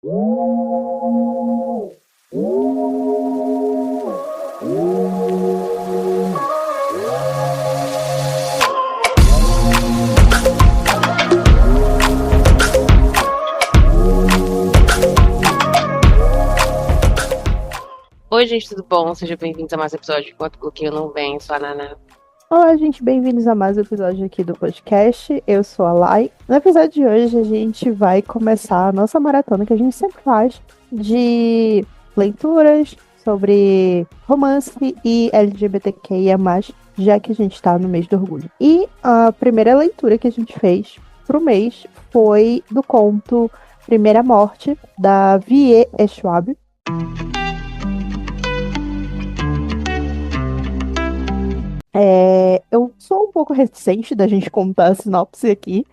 Oi, gente, tudo bom? Sejam bem-vindos a mais um episódio Enquanto o Bloquinho Não Vem. Sou a Nana. Olá, gente, bem-vindos a mais um episódio aqui do podcast. Eu sou a Lai. No episódio de hoje, a gente vai começar a nossa maratona que a gente sempre faz de leituras sobre romance e LGBTQIA+, já que a gente está no mês do orgulho. E a primeira leitura que a gente fez pro mês foi do conto Primeira Morte, da Vie Schwab. Eu sou um pouco reticente da gente contar a sinopse aqui,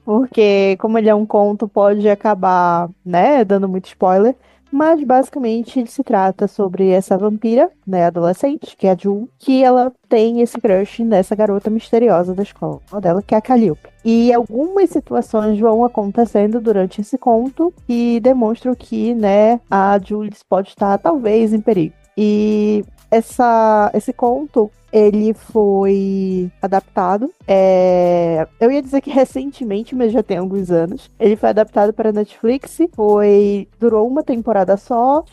porque como ele é um conto, pode acabar, né, dando muito spoiler, mas basicamente ele se trata sobre essa vampira, né, adolescente, que é a Jul, que ela tem esse crush nessa garota misteriosa da escola dela, que é a Calliope. E algumas situações vão acontecendo durante esse conto que demonstram que, né, a Jules pode estar talvez em perigo. E esse conto, ele foi adaptado. Eu ia dizer que recentemente, mas já tem alguns anos. Ele foi adaptado para Netflix. Durou uma temporada só.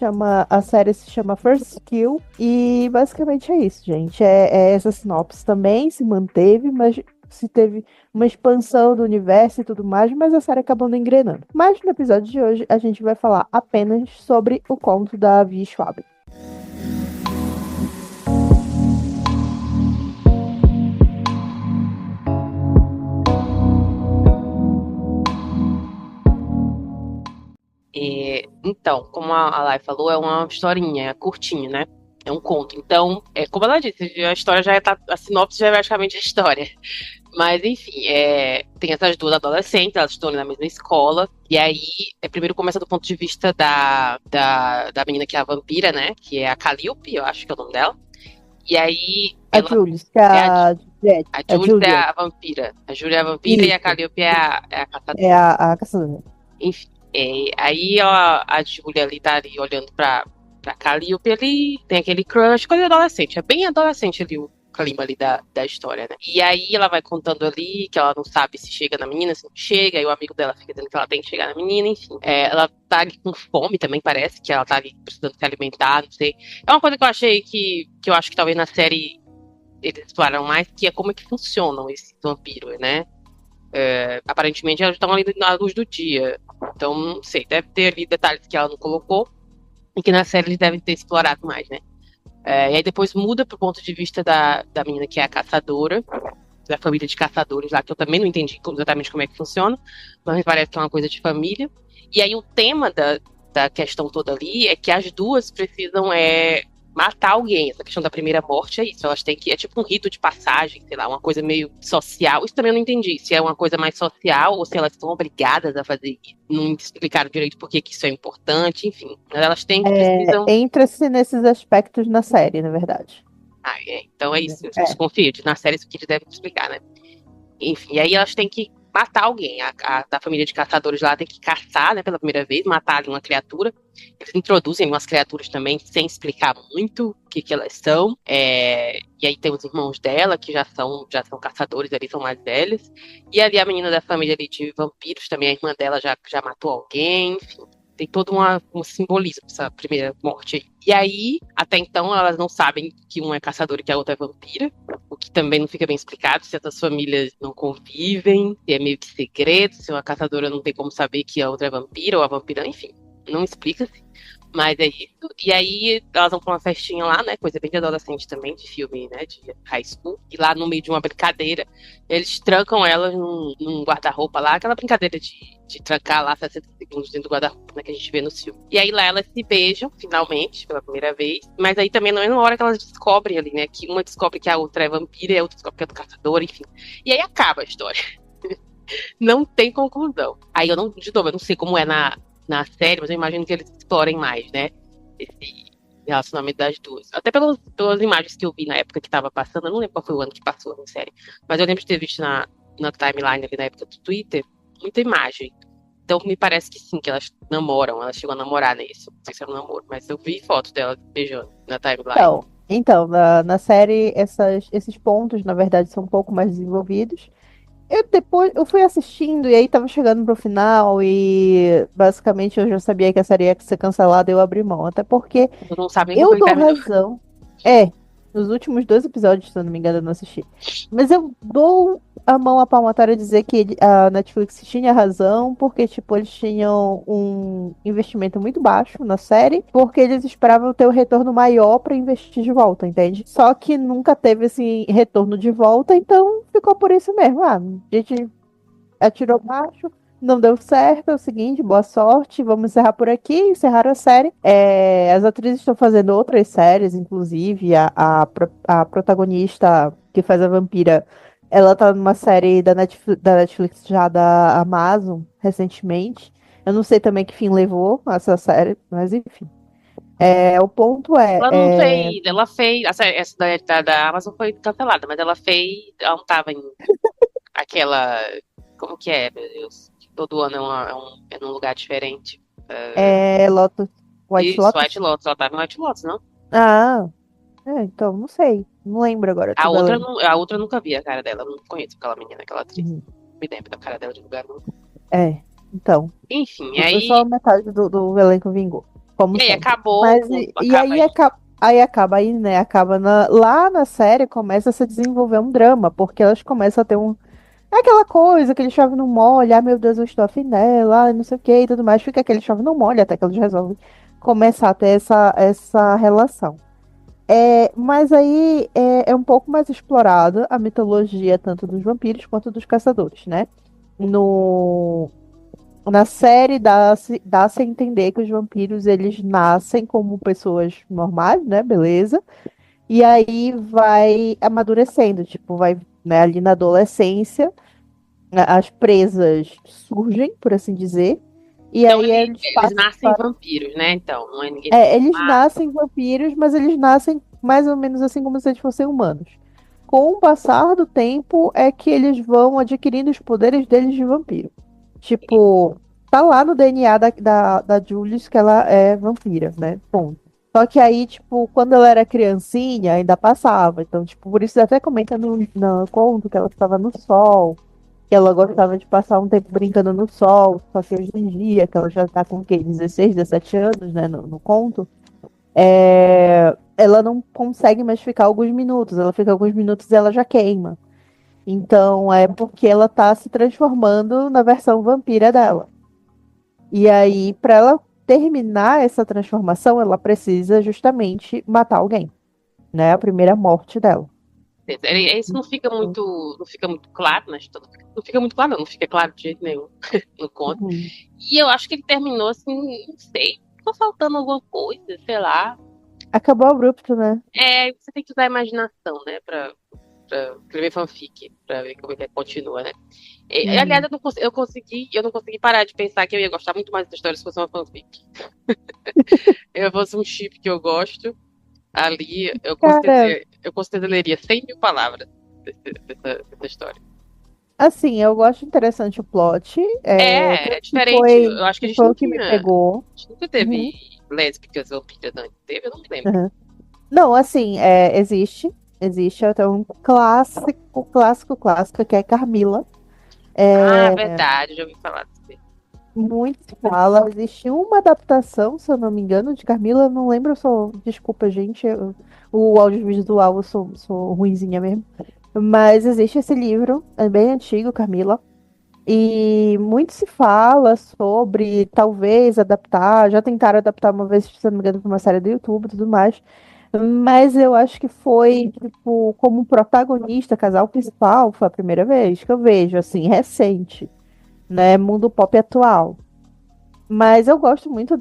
A série se chama First Kill. E basicamente é isso, gente. Essa sinopse também se manteve, mas se teve uma expansão do universo e tudo mais, mas a série acabou não engrenando. Mas no episódio de hoje, a gente vai falar apenas sobre o conto da Vi Schwab. Então, como a Lai falou, é uma historinha, é curtinha, né? É um conto. Então, como ela disse, a história já tá. A sinopse já é praticamente a história. Mas, enfim, tem essas duas adolescentes, elas estão na mesma escola. E aí, primeiro começa do ponto de vista da menina que é a vampira, né? Que é a Calliope, eu acho que é o nome dela. E aí. A Jules, que é a Juliette. A Jules é a vampira. A Júlia é a vampira Isso. e a Calliope é a caçadora. É a caçadora. Enfim. Aí ó, a Julia ali tá ali olhando pra Calliope ali, tem aquele crush, coisa de adolescente. É bem adolescente ali o clima ali da história, né? E aí ela vai contando ali que ela não sabe se chega na menina, se não chega, aí o amigo dela fica dizendo que ela tem que chegar na menina, enfim. Ela tá ali com fome também, parece, que ela tá ali precisando se alimentar, não sei. É uma coisa que eu achei que eu acho que talvez na série eles exploraram mais, que é como é que funcionam esses vampiros, né? Aparentemente elas estão ali na luz do dia. Então, não sei, deve ter ali detalhes que ela não colocou e que na série eles devem ter explorado mais, né? E aí depois muda pro ponto de vista da menina que é a caçadora, da família de caçadores lá, que eu também não entendi exatamente como é que funciona, mas me parece que é uma coisa de família. E aí o tema da questão toda ali é que as duas precisam matar alguém. Essa questão da primeira morte é isso. Elas têm que. É tipo um rito de passagem, sei lá, uma coisa meio social. Isso também eu não entendi. Se é uma coisa mais social ou se elas são obrigadas a fazer isso. Não explicaram direito por que isso é importante, enfim. Mas elas têm que precisam. Entra-se nesses aspectos na série, na verdade. Então é isso. Eu desconfio. Na série isso que eles devem explicar, né? Enfim, e aí elas têm que matar alguém. A da família de caçadores lá tem que caçar, né, pela primeira vez, matar ali uma criatura. Eles introduzem umas criaturas também sem explicar muito o que elas são. E aí tem os irmãos dela, que já são caçadores ali, são mais velhos. E ali a menina da família ali de vampiros também, a irmã dela já matou alguém, enfim. Tem todo um simbolismo essa primeira morte aí. E aí, até então, elas não sabem que um é caçador e que a outra é vampira. O que também não fica bem explicado, se essas famílias não convivem, se é meio que segredo, se uma caçadora não tem como saber que a outra é vampira ou a vampira, enfim. Não explica-se. Mas é isso. E aí elas vão pra uma festinha lá, né? Coisa bem de adolescente também, de filme, né? De high school. E lá no meio de uma brincadeira, eles trancam elas num guarda-roupa lá, aquela brincadeira de trancar lá 60 segundos dentro do guarda-roupa, né? Que a gente vê no filme. E aí lá elas se beijam, finalmente, pela primeira vez. Mas aí também não é na hora que elas descobrem ali, né? Que uma descobre que a outra é vampira e a outra descobre que é do caçador, enfim. E aí acaba a história. Não tem conclusão. Aí eu não sei como é na série, mas eu imagino que eles explorem mais, né? Esse relacionamento das duas. Até pelas imagens que eu vi na época que tava passando, eu não lembro qual foi o ano que passou na série, mas eu lembro de ter visto na timeline ali na época do Twitter, muita imagem Então me parece que sim, que elas namoram, elas chegam a namorar nisso. Não sei se era um namoro, mas eu vi foto dela beijando na timeline. Então, na série, esses pontos, na verdade, são um pouco mais desenvolvidos. Eu fui assistindo e aí tava chegando pro final e basicamente eu já sabia que a série ia ser cancelada e eu abri mão. Até porque Tu não sabe nem como eu ele dou terminou. razão. É, nos últimos dois episódios, se eu não me engano, eu não assisti. Mas eu dou a mão à palmatória a dizer que a Netflix tinha razão, porque, tipo, eles tinham um investimento muito baixo na série, porque eles esperavam ter o retorno maior pra investir de volta, entende? Só que nunca teve esse retorno de volta, então ficou por isso mesmo. Ah, a gente atirou baixo, não deu certo, é o seguinte, boa sorte, vamos encerrar por aqui, encerrar a série. As atrizes estão fazendo outras séries, inclusive a protagonista que faz a vampira, ela tá numa série da Netflix já da Amazon, recentemente. Eu não sei também que fim levou essa série, mas enfim. O ponto Ela não fez, ela fez, essa da Amazon foi cancelada, mas ela fez, ela não tava em aquela, como que é, meu Deus, que todo ano é num lugar diferente. Lotus, White Isso, White Lotus? Lotus, ela tava em White Lotus, não? Ah, então, não sei. Não lembro agora, A tudo outra, além. a outra eu nunca vi a cara dela, eu não conheço aquela menina, aquela atriz. Uhum. Não me lembro da cara dela de lugar nenhum. Então. Enfim, Só aí, metade do elenco vingou, como e aí sempre. acabou, Mas e acaba aí, aí. aí, né? Acaba lá na série começa a se desenvolver um drama, porque elas começam a ter é aquela coisa, aquele chove não molha, ah, meu Deus, eu estou afim dela, não sei o que e tudo mais. Fica aquele chove não molha até que eles resolvem começar a ter essa relação. Mas aí é um pouco mais explorada a mitologia tanto dos vampiros quanto dos caçadores, né? No, Na série dá-se a entender que os vampiros eles nascem como pessoas normais, né? Beleza. E aí vai amadurecendo, tipo, vai, né, ali na adolescência, as presas surgem, por assim dizer. E Então aí eles eles passam nascem para. vampiros, né? Então, não é ninguém se Eles transformar. nascem vampiros, mas eles nascem mais ou menos assim como se eles fossem humanos. Com o passar do tempo é que eles vão adquirindo os poderes deles de vampiro. Tipo, tá lá no DNA da Julius que ela é vampira, né? Ponto. Só que aí, tipo, quando ela era criancinha, ainda passava. Então, tipo, por isso até comenta no conto que ela estava no sol, que ela gostava de passar um tempo brincando no sol. Só que hoje em dia, que ela já tá com o quê? 16, 17 anos, né? No conto, ela não consegue mais ficar alguns minutos. Ela fica alguns minutos e ela já queima. Então, é porque ela tá se transformando na versão vampira dela. E aí, para ela terminar essa transformação, ela precisa justamente matar alguém, né? A primeira morte dela. Isso não fica muito claro na história. Não fica muito claro, não fica claro de jeito nenhum no conto. Uhum. E eu acho que ele terminou assim, não sei, ficou faltando alguma coisa, sei lá. Acabou abrupto, né? Você tem que usar a imaginação, né, pra escrever fanfic, pra ver como é que continua, né? Aliás, Uhum. eu não consegui parar de pensar que eu ia gostar muito mais dessa história se fosse uma fanfic. Se fosse um chip que eu gosto, ali Cara, eu com certeza leria 100 mil palavras dessa história. assim, eu gosto interessante o plot. É diferente. Eu acho que a Que gente foi não o que me tinha. pegou. A gente nunca teve Uhum. lésbicas vampiras antes. Teve? Eu não me lembro. Uhum. Não, assim, existe. Existe até um clássico, clássico, clássico, que é Carmila. Ah, É, verdade, já ouvi falar disso. muito se fala. Existe uma adaptação, se eu não me engano, de Carmila. Eu não lembro, desculpa, gente. O audiovisual, eu sou ruinzinha mesmo. Mas existe esse livro, é bem antigo, Carmila. E muito se fala sobre talvez adaptar. Já tentaram adaptar uma vez, se eu não me engano, para uma série do YouTube e tudo mais. Mas eu acho que foi, tipo, como protagonista, casal principal, foi a primeira vez que eu vejo, assim, recente, né? Mundo pop atual. Mas eu gosto muito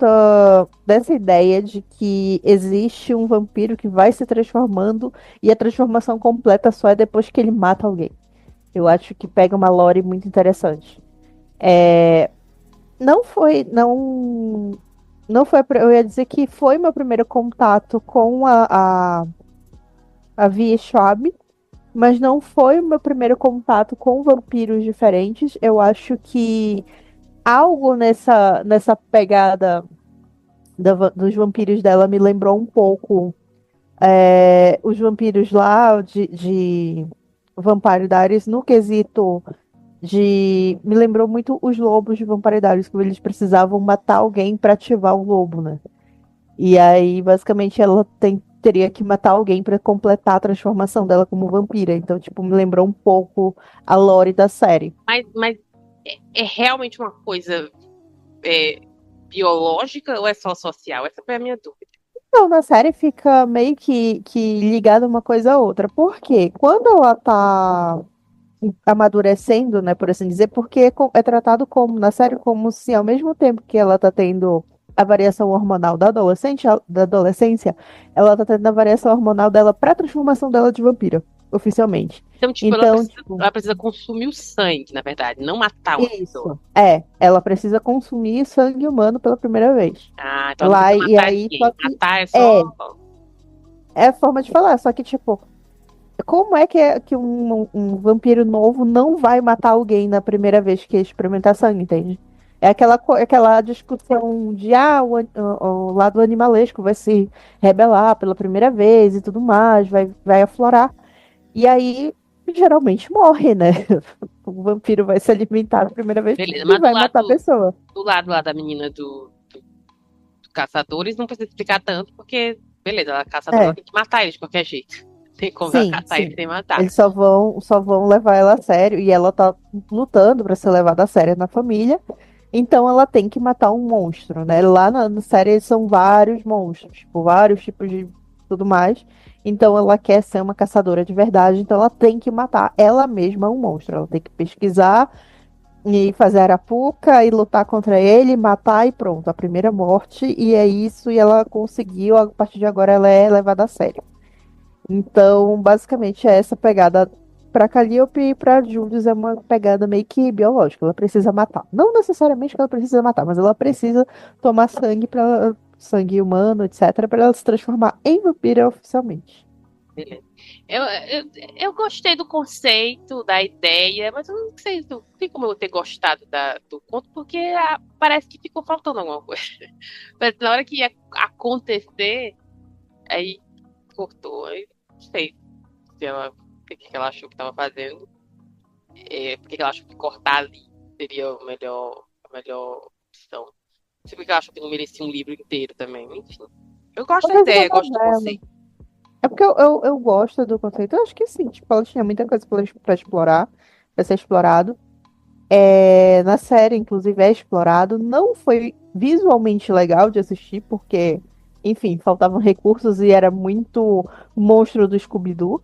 dessa ideia de que existe um vampiro que vai se transformando e a transformação completa só é depois que ele mata alguém. Eu acho que pega uma lore muito interessante. Não foi, não foi, eu ia dizer que foi meu primeiro contato com a Vi Schwab, mas não foi o meu primeiro contato com vampiros diferentes. Eu acho que algo nessa pegada dos vampiros dela me lembrou um pouco os vampiros lá de Vampire Diaries no quesito de. Me lembrou muito os lobos de Vampire Diaries, que eles precisavam matar alguém para ativar o lobo, né? E aí, basicamente, teria que matar alguém para completar a transformação dela como vampira. Então, tipo, me lembrou um pouco a lore da série. Mas é realmente uma coisa é, biológica ou é só social? Essa foi a minha dúvida. Então, na série fica meio que ligada uma coisa a outra. Por quê? Quando ela tá amadurecendo, né, por assim dizer, porque é tratado como, na série, como se ao mesmo tempo que ela tá tendo a variação hormonal da adolescência, ela tá tendo a variação hormonal dela pra transformação dela de vampira, oficialmente. Então, tipo, Então, tipo, ela precisa consumir o sangue, na verdade, não matar uma pessoa. isso, ela precisa consumir sangue humano pela primeira vez. Ah, então ela não Lá, precisa e matar aí, só ninguém. que Matar é é, só. é a forma de falar, só que, tipo, como é que um vampiro novo não vai matar alguém na primeira vez que experimentar sangue, entende? É aquela discussão de o lado animalesco vai se rebelar pela primeira vez e tudo mais, vai aflorar. E aí, geralmente morre, né? O vampiro vai se alimentar a primeira vez Beleza, e mas vai matar a pessoa. do lado lá da menina do caçadores, não precisa explicar tanto, porque, beleza, ela é caçadora, ela É, tem que matar eles de qualquer jeito. Tem como ela sim, caçar eles sim. sem matar. Eles só vão levar ela a sério e ela tá lutando pra ser levada a sério na família. Então ela tem que matar um monstro, né? Lá na série são vários monstros, tipo, vários tipos de tudo mais. Então ela quer ser uma caçadora de verdade, então ela tem que matar ela mesma um monstro. Ela tem que pesquisar e fazer arapuca e lutar contra ele, matar e pronto, a primeira morte. E é isso, e ela conseguiu, a partir de agora ela é levada a sério. Então, basicamente, é essa pegada para Calliope e para Julius é uma pegada meio que biológica. Ela precisa matar. Não necessariamente que ela precisa matar, mas ela precisa tomar sangue para sangue humano, etc, para ela se transformar em vampira oficialmente. Beleza. Eu gostei do conceito, da ideia, mas eu não sei, não tem como eu ter gostado do conto, porque parece que ficou faltando alguma coisa. Mas na hora que ia acontecer, aí cortou. Aí não sei o que que ela achou que estava fazendo. Por que que ela achou que cortar ali seria a melhor opção. Não sei porque ela achou que não merecia um livro inteiro também. Enfim. Eu gosto da Talvez uma ideia, gosto do novela. conceito. É porque eu gosto do conceito. Eu acho que sim, tipo, ela tinha muita coisa para explorar, para ser explorado. Na série, inclusive, é explorado. Não foi visualmente legal de assistir, porque, enfim, faltavam recursos e era muito monstro do Scooby-Doo.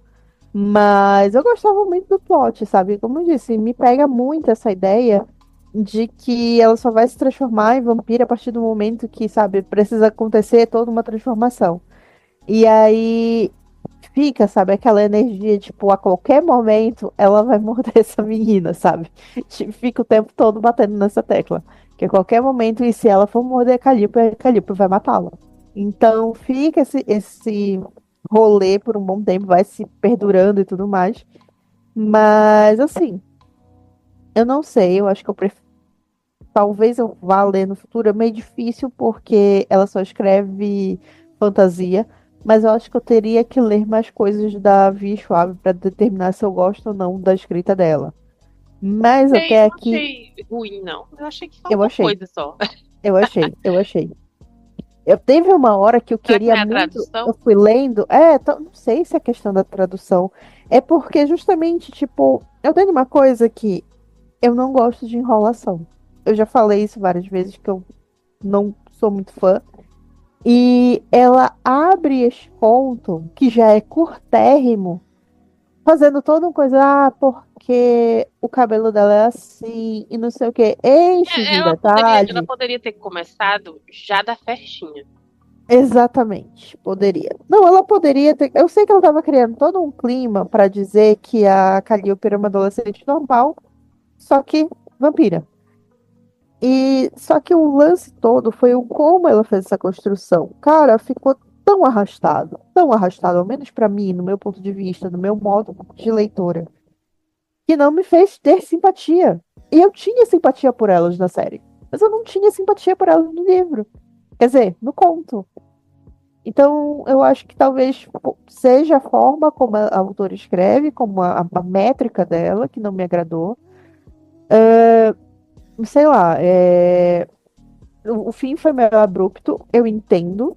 Mas eu gostava muito do plot, sabe? Como eu disse, me pega muito essa ideia de que ela só vai se transformar em vampira a partir do momento que, sabe, precisa acontecer toda uma transformação. E aí fica, sabe, aquela energia, tipo, a qualquer momento ela vai morder essa menina, sabe? Tipo, fica o tempo todo batendo nessa tecla. Que a qualquer momento, e se ela for morder a Calliope vai matá-la. Então fica esse rolê por um bom tempo, vai se perdurando e tudo mais. Mas, assim, eu não sei, eu acho que eu prefiro. Talvez eu vá ler no futuro, é meio difícil porque ela só escreve fantasia, mas eu acho que eu teria que ler mais coisas da Vi Schwab para determinar se eu gosto ou não da escrita dela. Mas até Não aqui achei ruim, não. Eu achei que eu faltou achei, coisa só. eu achei. Eu teve uma hora que eu Será que queria não é a muito, eu tradução? fui lendo, não sei se é questão da tradução, é porque justamente, tipo, eu tenho uma coisa que eu não gosto de enrolação. Eu já falei isso várias vezes que eu não sou muito fã. E ela abre esse conto, que já é curtérrimo, fazendo toda uma coisa, porque o cabelo dela é assim, e não sei o que, enche de Ela detalhe. poderia ter começado já da festinha. Exatamente, poderia. Não, ela poderia ter. Eu sei que ela estava criando todo um clima para dizer que a Calliope era uma adolescente normal, só que vampira. E só que o lance todo foi o como ela fez essa construção. Cara, ficou tão arrastado, ao menos pra mim, no meu ponto de vista, no meu modo de leitora, que não me fez ter simpatia. E eu tinha simpatia por elas na série. mas eu não tinha simpatia por ela no livro. Quer dizer, no conto. Então, eu acho que talvez seja a forma como a autora escreve, como a métrica dela, que não me agradou. Sei lá, o fim foi meio abrupto, eu entendo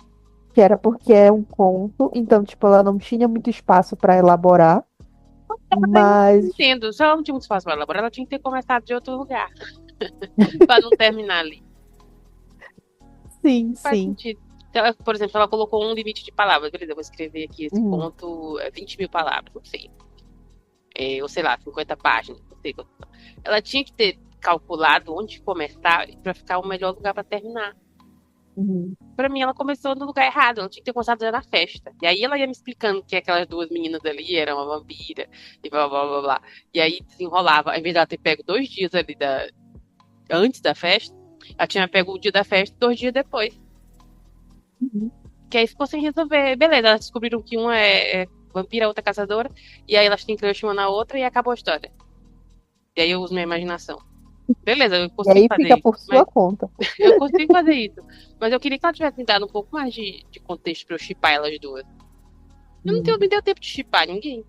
que era porque é um conto, então, tipo, ela não tinha muito espaço para elaborar, Eu mas entendo, se ela não tinha muito espaço para elaborar, ela tinha que ter começado de outro lugar, para não terminar ali. sim, Faz sim. sentido. Então, por exemplo, ela colocou um limite de palavras. Beleza, eu vou escrever aqui esse Uhum, conto, 20 mil palavras, não sei. Ou sei lá, 50 páginas, não sei. Ela tinha que ter calculado onde começar para ficar o melhor lugar para terminar. uhum, Pra mim, ela começou no lugar errado. Ela tinha que ter começado já na festa. E aí ela ia me explicando que aquelas duas meninas ali eram uma vampira e blá blá blá blá. E aí desenrolava. Ao invés dela ter pego 2 dias ali antes da festa, ela tinha pego o dia da festa 2 dias depois. uhum. Que aí ficou sem resolver. Beleza, elas descobriram que uma é vampira, a outra é caçadora. E aí elas têm crush uma na outra e acabou a história. E aí eu uso minha imaginação. Beleza, eu E consigo aí fazer fica isso. por Mas sua conta. eu consigo fazer isso. Mas eu queria que ela tivesse me dado um pouco mais de contexto pra eu shippar elas duas. Eu não tenho, Uhum. me deu tempo de shippar ninguém.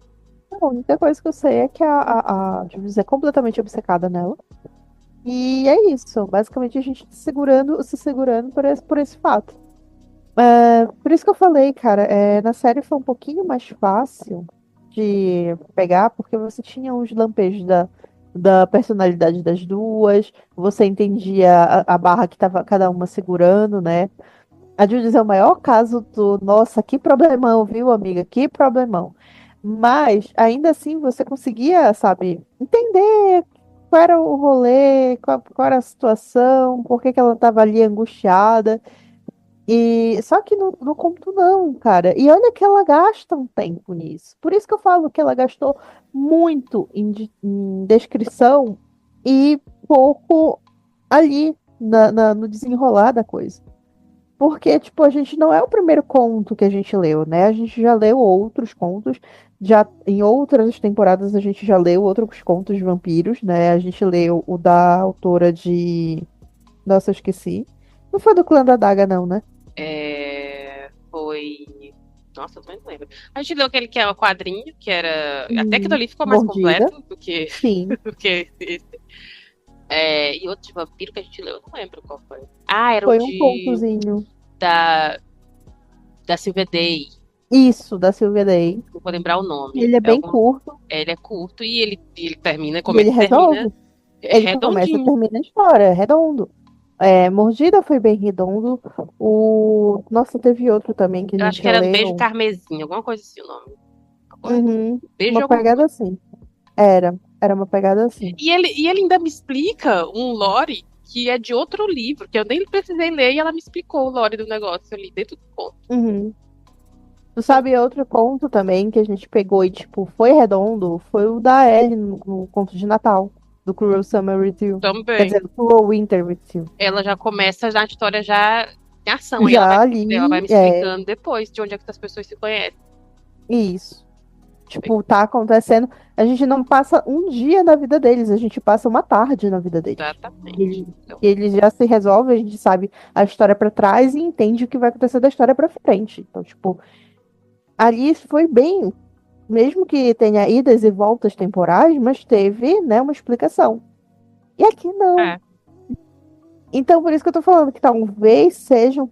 A única coisa que eu sei é que a Jules é completamente obcecada nela. E é isso. Basicamente, a gente se segurando por esse fato. Por isso que eu falei, cara, na série foi um pouquinho mais fácil de pegar, porque você tinha uns lampejos da personalidade das duas, você entendia a barra que tava cada uma segurando, né? A Judith é o maior caso do, nossa, que problemão, viu, amiga? Que problemão. Mas, ainda assim, você conseguia, sabe, entender qual era o rolê, qual era a situação, por que que ela estava ali angustiada. E só que no conto não, cara. E olha que ela gasta um tempo nisso. Por isso que eu falo que ela gastou muito em descrição e pouco ali no desenrolar da coisa. Porque, tipo, a gente não é o primeiro conto que a gente leu, né? A gente já leu outros contos, já em outras temporadas a gente já leu outros contos de vampiros, né? A gente leu o da autora de. Nossa, eu esqueci. Não foi do Clã da Daga, não, né? Foi. Nossa, eu também não lembro. A gente leu aquele que é o quadrinho, que era. Até que dali ficou mais Mordida. completo do que, Sim. do que esse. E outro de vampiro que a gente leu, eu não lembro qual foi. Ah, era o Foi um contozinho. da, da Sylvia Day. Isso, da Sylvia Day. Não vou lembrar o nome. Ele é bem curto Ele é curto e ele termina, e ele começa e termina resolve. Ele começa e redondinho. termina a história, é redondo. Mordida foi bem redondo. Nossa, teve outro também que a Eu acho gente que era Beijo leu. Carmesim, alguma coisa assim o nome. Agora, Uhum, Beijo uma alguma pegada coisa. assim. Era uma pegada assim. E ele ainda me explica um lore que é de outro livro, que eu nem precisei ler, e ela me explicou o lore do negócio ali dentro do conto. Uhum. Tu Então, sabe outro conto também que a gente pegou e, tipo, foi redondo? Foi o da Ellie no conto de Natal, do Cruel Summer with You. Quer também. dizer, do Cruel Winter with You. Ela já começa já a história já em ação, e Já ela vai ali, me explicando depois de onde é que as pessoas se conhecem. isso. Tipo, tá acontecendo. A gente não passa um dia na vida deles, a gente passa uma tarde na vida deles. Exatamente. Ele, Então, ele já se resolve, a gente sabe a história pra trás e entende o que vai acontecer da história pra frente. Então, tipo, ali foi bem, mesmo que tenha idas e voltas temporais, mas teve, né, uma explicação. E aqui não. é. Então, por isso que eu tô falando que talvez seja um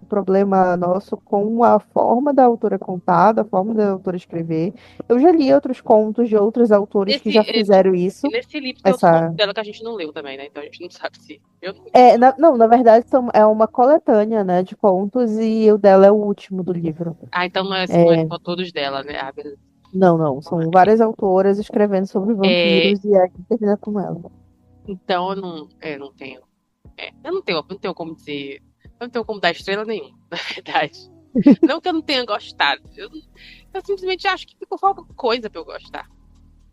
problema nosso com a forma da autora contar, da forma da autora escrever. Eu já li outros contos de outros autores que Nesse, já fizeram e isso. nesse livro tem outros contos Essa... dela que a gente não leu também, né? Então a gente não sabe se. Eu não li. Não, na verdade, é uma coletânea, né, de contos e o dela é o último do livro. Então não é É, só todos dela, né? Beleza. não, não, são várias autoras escrevendo sobre É, vampiros e aí termina com ela. então eu não tenho. Eu não tenho como dizer. Eu não tenho como dar estrela nenhuma, na verdade. Não que eu não tenha gostado. Eu simplesmente acho que ficou falta coisa pra eu gostar.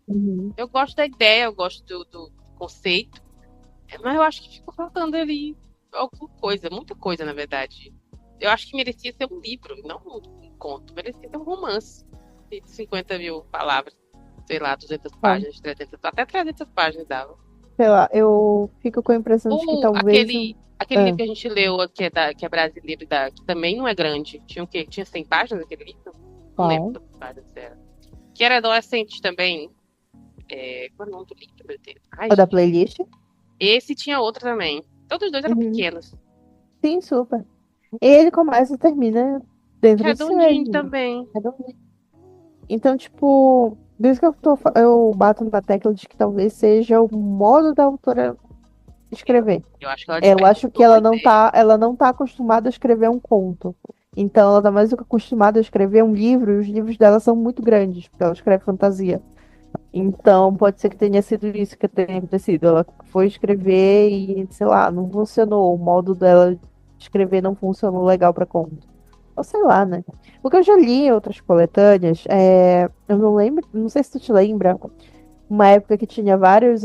Uhum, Eu gosto da ideia, eu gosto do conceito, mas eu acho que ficou faltando ali alguma coisa, muita coisa, na verdade. Eu acho que merecia ser um livro, não um conto. Merecia ser um romance de 50 mil palavras. Sei lá, 200 tá. páginas, 300, até 300 páginas dava. sei lá, eu fico com a impressão de que Ou talvez. aquele livro Ah, que a gente leu, que é brasileiro, que também não é grande. Tinha o quê? Tinha 100 páginas aquele livro? Não lembro qual? quantas páginas era. Que era adolescente também. Qual é o nome do livro, meu Deus? Ai, O da gente. playlist? Esse tinha outro também. Todos os dois eram Uhum. pequenos. Sim, super. Ele começa e termina dentro de si Redondinho mesmo. também. Então, tipo, desde que eu bato na tecla de que talvez seja o modo da autora Eu, escrever. eu acho que ela Eu acho que desperdiçou uma ideia. ela não tá acostumada a escrever um conto. Então, ela tá mais do que acostumada a escrever um livro, e os livros dela são muito grandes, porque ela escreve fantasia. Então, pode ser que tenha sido isso que tenha acontecido. Ela foi escrever e, sei lá, não funcionou. O modo dela escrever não funcionou legal para conto. Ou sei lá, né? Porque eu já li em outras coletâneas, eu não lembro, não sei se tu te lembra, uma época que tinha várias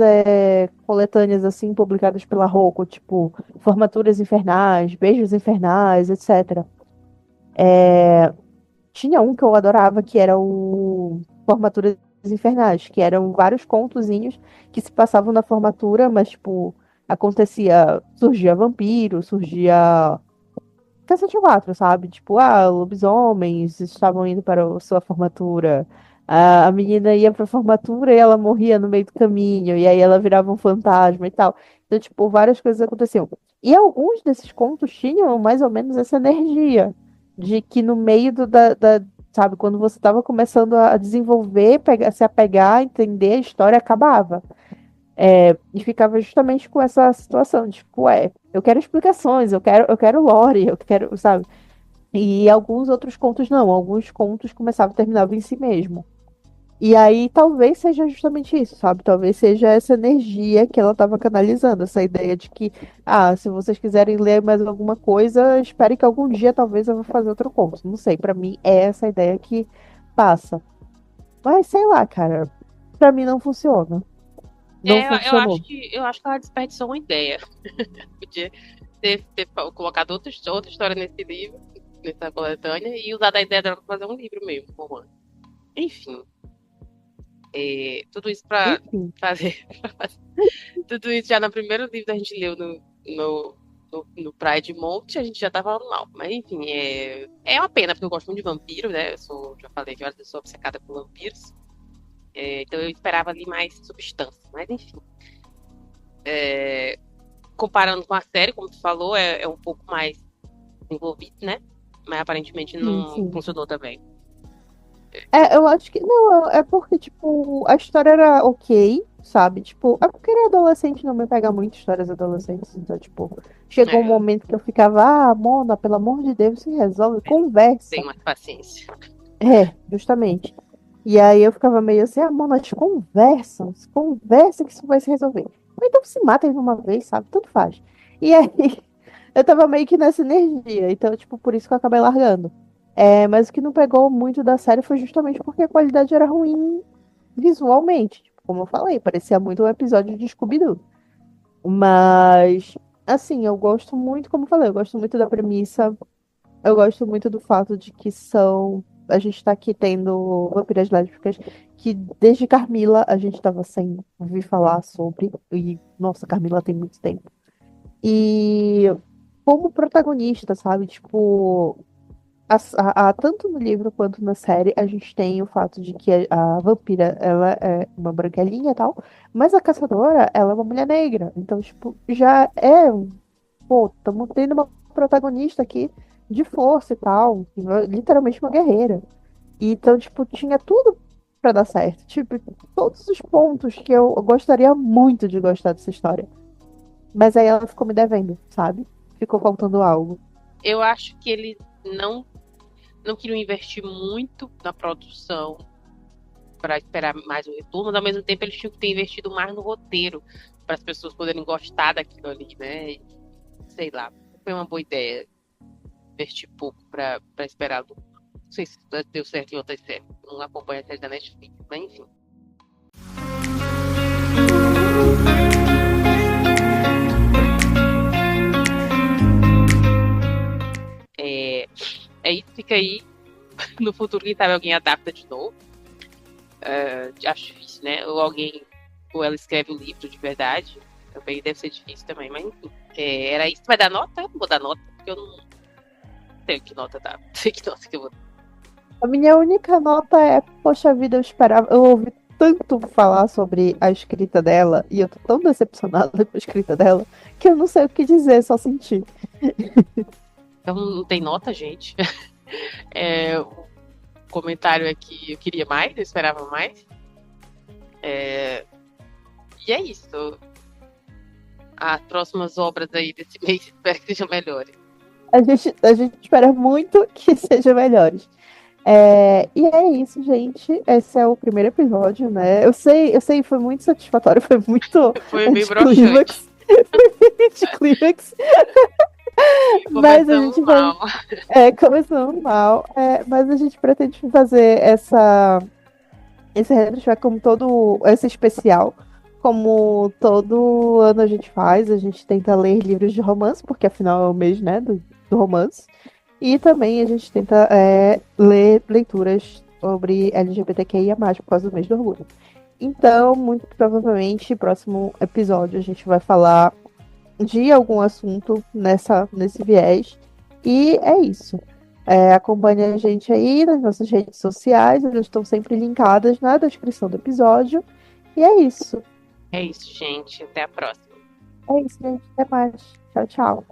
coletâneas assim publicadas pela Rocco, tipo Formaturas Infernais, Beijos Infernais, etc. Tinha um que eu adorava, que era o Formaturas Infernais, que eram vários contozinhos que se passavam na formatura, mas, tipo, surgia vampiro, surgia Cacete 4, sabe? Tipo, lobisomens estavam indo para a sua formatura. A menina ia para a formatura e ela morria no meio do caminho, e aí ela virava um fantasma e tal. Então, tipo, várias coisas aconteciam. E alguns desses contos tinham mais ou menos essa energia de que no meio sabe, quando você estava começando a desenvolver, se apegar, entender a história, acabava. E ficava justamente com essa situação, de, tipo, eu quero explicações, eu quero lore, eu quero, sabe? E alguns outros contos não, alguns contos começavam e terminavam em si mesmo. E aí talvez seja justamente isso, sabe? Talvez seja essa energia que ela estava canalizando, essa ideia de que, se vocês quiserem ler mais alguma coisa, espere que algum dia talvez eu vou fazer outro conto. Não sei, pra mim é essa ideia que passa. Mas sei lá, cara, pra mim não funciona. Não funcionou. Eu acho que ela desperdiçou uma ideia. Podia ter colocado outra história nesse livro, nessa coletânea, e usado a ideia dela pra fazer um livro mesmo, um romance. Enfim, tudo isso pra Enfim. fazer, tudo isso já no primeiro livro que a gente leu no Praia de Monte, a gente já tá falando mal. Mas enfim, é uma pena, porque eu gosto muito de vampiro, né? Já falei que eu sou obcecada por vampiros. Então eu esperava ali mais substância. Mas enfim. Comparando com a série, como tu falou, é um pouco mais envolvido, né? Mas aparentemente Sim, não sim. funcionou também. Eu acho que. Não, é porque, tipo, a história era ok, sabe? Tipo, é porque era adolescente, não me pega muito histórias adolescentes. Então, tipo, chegou um É, momento que eu ficava, Mona, pelo amor de Deus, se resolve, tem conversa. mais paciência. Justamente. E aí eu ficava meio assim, Mona, se conversa que isso vai se resolver. Ou então se mata de uma vez, sabe? Tanto faz. E aí eu tava meio que nessa energia. Então, tipo, por isso que eu acabei largando. Mas o que não pegou muito da série foi justamente porque a qualidade era ruim visualmente. Tipo, como eu falei, parecia muito um episódio de Scooby-Doo. Mas, assim, eu gosto muito, como eu falei, eu gosto muito da premissa. Eu gosto muito do fato de que são. A gente tá aqui tendo vampiras lésbicas que desde Carmila a gente tava sem ouvir falar sobre. E, nossa, Carmila tem muito tempo. E como protagonista, sabe? Tipo, tanto no livro quanto na série, a gente tem o fato de que a vampira, ela é uma branquelinha e tal, mas a caçadora, ela é uma mulher negra. Então, tipo, já é, pô, estamos tendo uma protagonista aqui de força e tal, literalmente uma guerreira. E, então, tipo, tinha tudo pra dar certo. Tipo, todos os pontos que eu gostaria muito de gostar dessa história. Mas aí ela ficou me devendo, sabe? Ficou faltando algo. Eu acho que eles não, não queriam investir muito na produção para esperar mais o retorno, mas ao mesmo tempo eles tinham que ter investido mais no roteiro para as pessoas poderem gostar daquilo ali, né? E, sei lá, foi uma boa ideia investir pouco para esperar lucro. Não sei se deu certo em outras séries. Não acompanho a série da Netflix, mas enfim. É, isso, fica aí. No futuro, quem sabe alguém adapta de novo. Acho difícil, né? Ou alguém ou ela escreve o livro de verdade. Também deve ser difícil também, mas enfim. Era isso. Vai dar nota? Eu não vou dar nota, porque eu não sei que nota dá. Não sei que nota que eu vou dar. A minha única nota é, poxa vida, eu esperava, eu ouvi tanto falar sobre a escrita dela, e eu tô tão decepcionada com a escrita dela, que eu não sei o que dizer, só senti. Então não tem nota, gente. O comentário é que eu queria mais, eu esperava mais. E é isso. As próximas obras aí desse mês espero que sejam melhores. A gente espera muito que sejam melhores. E é isso, gente. Esse é o primeiro episódio, né? Eu sei, foi muito satisfatório, foi muito Foi bem anticlímax. broxante. Foi bem anticlímax. Mas a gente vai. Mal. Começando mal. Mas a gente pretende fazer esse retrospecto como todo. Esse especial. Como todo ano a gente faz. A gente tenta ler livros de romance, porque afinal é o mês, né? Do romance. E também a gente tenta ler leituras sobre LGBTQIA+, por causa do mês do orgulho. Então, muito provavelmente, próximo episódio a gente vai falar de algum assunto nesse viés. E é isso. Acompanhe a gente aí nas nossas redes sociais, elas estão sempre linkadas na descrição do episódio. E é isso. É isso, gente. Até a próxima. É isso, gente. Até mais. Tchau, tchau.